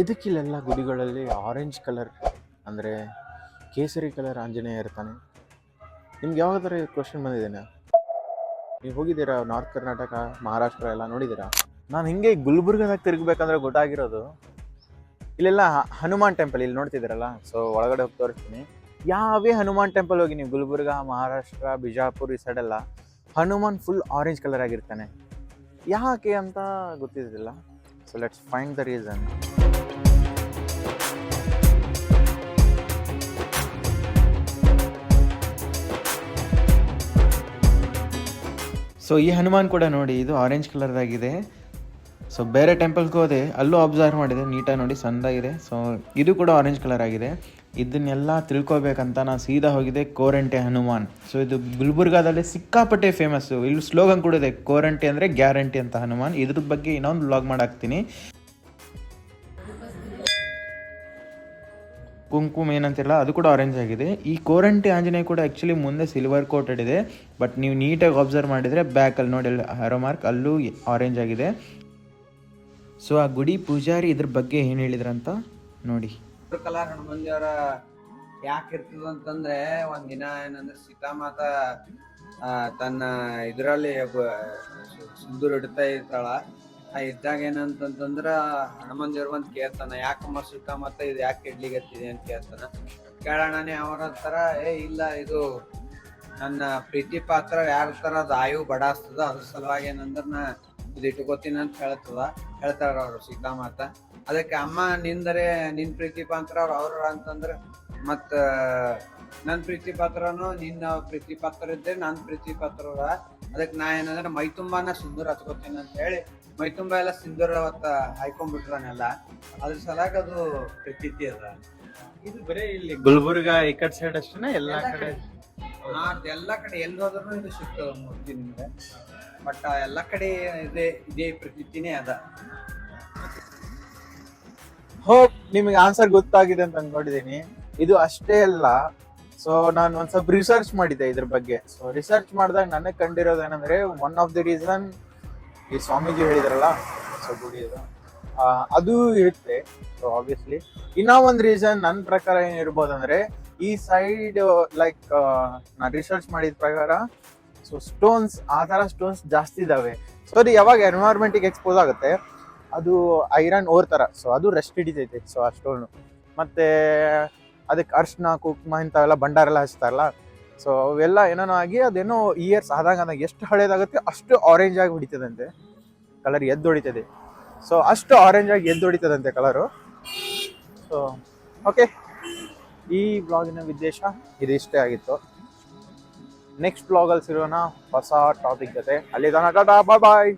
ಎದಕ್ಕಿಲ್ಲೆಲ್ಲ ಗುಡಿಗಳಲ್ಲಿ orange colour ಅಂದರೆ ಕೇಸರಿ colour Anjaneya ಇರ್ತಾನೆ? ನಿಮ್ಗೆ ಯಾವ್ದಾರ ಕ್ವಶನ್ ಬಂದಿದ್ದೇನೆ? ನೀವು ಹೋಗಿದ್ದೀರಾ ನಾರ್ತ್ ಕರ್ನಾಟಕ, ಮಹಾರಾಷ್ಟ್ರ ಎಲ್ಲ ನೋಡಿದ್ದೀರಾ? ನಾನು ಹಿಂಗೆ ಗುಲ್ಬರ್ಗದಾಗ ತಿರುಗಬೇಕಂದ್ರೆ ಗೊತ್ತಾಗಿರೋದು ಇಲ್ಲೆಲ್ಲ ಹನುಮಾನ್ ಟೆಂಪಲ್ ಇಲ್ಲಿ ನೋಡ್ತಿದ್ದೀರಲ್ಲ. ಸೊ ಒಳಗಡೆ ಹೋಗಿ ತೋರಿಸ್ತೀನಿ. ಯಾವೇ ಹನುಮಾನ್ ಟೆಂಪಲ್ ಹೋಗಿ ನೀವು ಗುಲ್ಬರ್ಗ, ಮಹಾರಾಷ್ಟ್ರ, ಬಿಜಾಪುರ್ ಈ ಸೈಡೆಲ್ಲ ಹನುಮಾನ್ ಫುಲ್ ಆರೆಂಜ್ ಕಲರ್ ಆಗಿರ್ತಾನೆ. ಯಾಕೆ ಅಂತ ಗೊತ್ತಿದ್ದಿಲ್ಲ. So let's find the reason. So ಈ ಹನುಮಾನ್ ಕೂಡ ನೋಡಿ, ಇದು ಆರೆಂಜ್ ಕಲರ್ದಾಗಿದೆ. ಸೊ ಬೇರೆ ಟೆಂಪಲ್ಗೆ ಹೋದೆ, ಅಲ್ಲೂ ಅಬ್ಸರ್ವ್ ಮಾಡಿದೆ, ನೀಟಾಗಿ ನೋಡಿ ಸಣ್ಣದಾಗಿದೆ. ಸೊ ಇದು ಕೂಡ ಆರೆಂಜ್ ಕಲರ್ ಆಗಿದೆ. ಇದನ್ನೆಲ್ಲ ತಿಳ್ಕೊಬೇಕಂತ ನಾನು ಸೀದಾ ಹೋಗಿದೆ ಕೋರಂಟೆ ಹನುಮಾನ್. ಸೊ ಇದು ಗುಲ್ಬರ್ಗಾದಲ್ಲಿ ಸಿಕ್ಕಾಪಟ್ಟೆ ಫೇಮಸ್ಸು. ಇಲ್ಲಿ ಸ್ಲೋಗನ್ ಕೂಡ ಇದೆ, ಕೋರಂಟೆ ಅಂದರೆ ಗ್ಯಾರಂಟಿ ಅಂತ ಹನುಮಾನ್. ಇದ್ರ ಬಗ್ಗೆ ಇನ್ನೊಂದು ವ್ಲಾಗ್ ಮಾಡಾಕ್ತೀನಿ. ಕುಂಕುಮ ಏನಂತಿಲ್ಲ, ಅದು ಕೂಡ ಆರೆಂಜ್ ಆಗಿದೆ. ಈ ಕೋರಂಟಿ ಆಂಜನೇಯ ಕೂಡ ಆ್ಯಕ್ಚುಲಿ ಮುಂದೆ ಸಿಲ್ವರ್ ಕೋಟೆಡ್ ಇದೆ, ಬಟ್ ನೀವು ನೀಟಾಗಿ ಅಬ್ಸರ್ವ್ ಮಾಡಿದರೆ ಬ್ಯಾಕಲ್ಲಿ ನೋಡಿ ಅಲ್ಲಿ ಹ್ಯಾರೋ ಮಾರ್ಕ್ ಅಲ್ಲೂ ಆರೆಂಜ್ ಆಗಿದೆ. ಸೊ ಆ ಗುಡಿ ಪೂಜಾರಿ ಇದ್ರ ಬಗ್ಗೆ ಏನು ಹೇಳಿದ್ರಂತ ನೋಡಿ. ಕಲರ್ ಹನುಮಂದಿಯವರ ಯಾಕೆ ಇರ್ತದ ಅಂತಂದ್ರೆ, ಒಂದಿನ ಏನಂದ್ರೆ ಸೀತಾಮಾತ ತನ್ನ ಇದರಲ್ಲಿ ಸಿಂಧೂರ್ ಇಡ್ತಾ ಇರ್ತಾಳ. ಇದ್ದಾಗ ಏನಂತಂದ್ರ ಹನುಮಂದಿಯವ್ರು ಬಂದು ಕೇಳ್ತಾನ, ಯಾಕಮ್ಮ ಸೀತಾಮಾತ ಇದು ಯಾಕೆ ಇಡ್ಲಿಗತ್ತಿದೆ ಅಂತ ಕೇಳ್ತಾನ. ಕೇಳೋಣನೆ ಅವ್ರ ಹತ್ರ, ಇಲ್ಲ ಇದು ನನ್ನ ಪ್ರೀತಿ ಪಾತ್ರ ಯಾರ ತರ ಅದು ಆಯು ಬಡಾಸ್ತದ, ಅದ್ರ ಸಲುವಾಗಿ ಏನಂದ್ರ ನಾ ಇದು ಇಟ್ಕೋತೀನಿ ಅಂತ ಹೇಳ್ತಾರ ಅವ್ರು ಸೀತಾಮಾತ. ಅದಕ್ಕೆ ಅಮ್ಮ ನಿಂದರೆ ನಿನ್ ಪ್ರೀತಿ ಪಾತ್ರ ಅವ್ರ ಅಂತಂದ್ರ, ಮತ್ತ ನನ್ ಪ್ರೀತಿ ಪಾತ್ರನು ನಿನ್ನ ಪ್ರೀತಿ ಪಾತ್ರ ಇದ್ದೆ ನನ್ ಪ್ರೀತಿ ಪಾತ್ರ. ಅದಕ್ಕೆ ನಾ ಏನಂದ್ರೆ ಮೈ ತುಂಬಾನ ಸಿಂಧೂರ್ ಹಚ್ಕೋತೀನಿ ಅಂತ ಹೇಳಿ ಮೈ ತುಂಬಾ ಎಲ್ಲ ಸಿಂಧೂರ್ ಅವತ್ತ ಹಾಯ್ಕೊಂಡ್ಬಿಟ್ರನೆಲ್ಲ. ಅದ್ರ ಸಲಾಗ ಅದು ಪ್ರತೀತಿ ಅದ. ಇದು ಬರೀ ಇಲ್ಲಿ ಗುಲ್ಬರ್ಗ ಈ ಕಡೆ ಸೈಡ್ ಅಷ್ಟೇ, ಎಲ್ಲಾ ಕಡೆ ಎಲ್ಲಾ ಕಡೆ ಎಲ್ಲಿ ಹೋದ್ರು ಇದು ಸಿಗ್ತದ ಮೂರ್ತಿ ನಿಮ್ಗೆ. ಬಟ್ ಎಲ್ಲಾ ಕಡೆ ಇದೇ ಪ್ರತೀತಿನೇ ಅದ. ಹೋಪ್ ನಿಮಗೆ ಆನ್ಸರ್ ಗೊತ್ತಾಗಿದೆ ಅಂತ ಅನ್ಕೊಂಡಿದ್ದೀನಿ. ಇದು ಅಷ್ಟೇ ಅಲ್ಲ, ಸೊ ನಾನು ಒಂದ್ ಸ್ವಲ್ಪ ರಿಸರ್ಚ್ ಮಾಡಿದ್ದೆ ಇದ್ರ ಬಗ್ಗೆ. ಸೊ ರಿಸರ್ಚ್ ಮಾಡಿದಾಗ ನನಗೆ ಕಂಡಿರೋದೇನಂದ್ರೆ, ಒನ್ ಆಫ್ ದಿ ರೀಸನ್ ಈ ಸ್ವಾಮೀಜಿ ಹೇಳಿದ್ರಲ್ಲ, ಸೊ ಗುಡಿ ಅದು ಇರುತ್ತೆ. ಸೊ ಆಬ್ವಿಯಸ್ಲಿ ಇನ್ನ ಒಂದ್ ರೀಸನ್ ನನ್ನ ಪ್ರಕಾರ ಏನಿರ್ಬೋದಂದ್ರೆ, ಈ ಸೈಡ್ ಲೈಕ್ ನಾನು ರಿಸರ್ಚ್ ಮಾಡಿದ ಪ್ರಕಾರ ಸೊ ಸ್ಟೋನ್ಸ್, ಆ ತರ ಸ್ಟೋನ್ಸ್ ಜಾಸ್ತಿ ಇದಾವೆ. ಸೊ ಅದು ಯಾವಾಗ ಎನ್ವೈರ್ಮೆಂಟಿಗೆ ಎಕ್ಸ್ಪೋಸ್ ಆಗುತ್ತೆ, ಅದು ಐರನ್ ಓರ್ ತರ, ಸೊ ಅದು ರೆಸ್ಟ್ ಹಿಡಿತೈತೆ. ಸೊ ಆ ಸ್ಟೋನು ಮತ್ತೆ ಅದಕ್ಕೆ ಅರ್ಶಿನ, ಕುಂಕುಮ ಇಂಥವೆಲ್ಲ ಭಂಡಾರೆಲ್ಲ ಹಚ್ತಾರಲ್ಲ. ಸೊ ಅವೆಲ್ಲ ಏನೇನೋ ಆಗಿ ಅದೇನೋ ಇಯರ್ಸ್ ಆದಾಗ ಎಷ್ಟು ಹಳೇದಾಗುತ್ತೆ ಅಷ್ಟು ಆರೆಂಜ್ ಆಗಿ ಹೊಡಿತದಂತೆ, ಕಲರ್ ಎದ್ದು ಹೊಡಿತದೆ. ಸೊ ಅಷ್ಟು ಆರೆಂಜ್ ಆಗಿ ಎದ್ದು ಹೊಡಿತದಂತೆ ಕಲರು. ಸೊ ಓಕೆ, ಈ ಬ್ಲಾಗಿನ ಉದ್ದೇಶ ಇದಿಷ್ಟೇ ಆಗಿತ್ತು. ನೆಕ್ಸ್ಟ್ ಬ್ಲಾಗಲ್ಲಿ ಸಿಗೋಣ ಹೊಸ ಟಾಪಿಕ್ ಜೊತೆ. ಅಲ್ಲಿ ತನಕ ಬಾಯ್ ಬಾಯ್.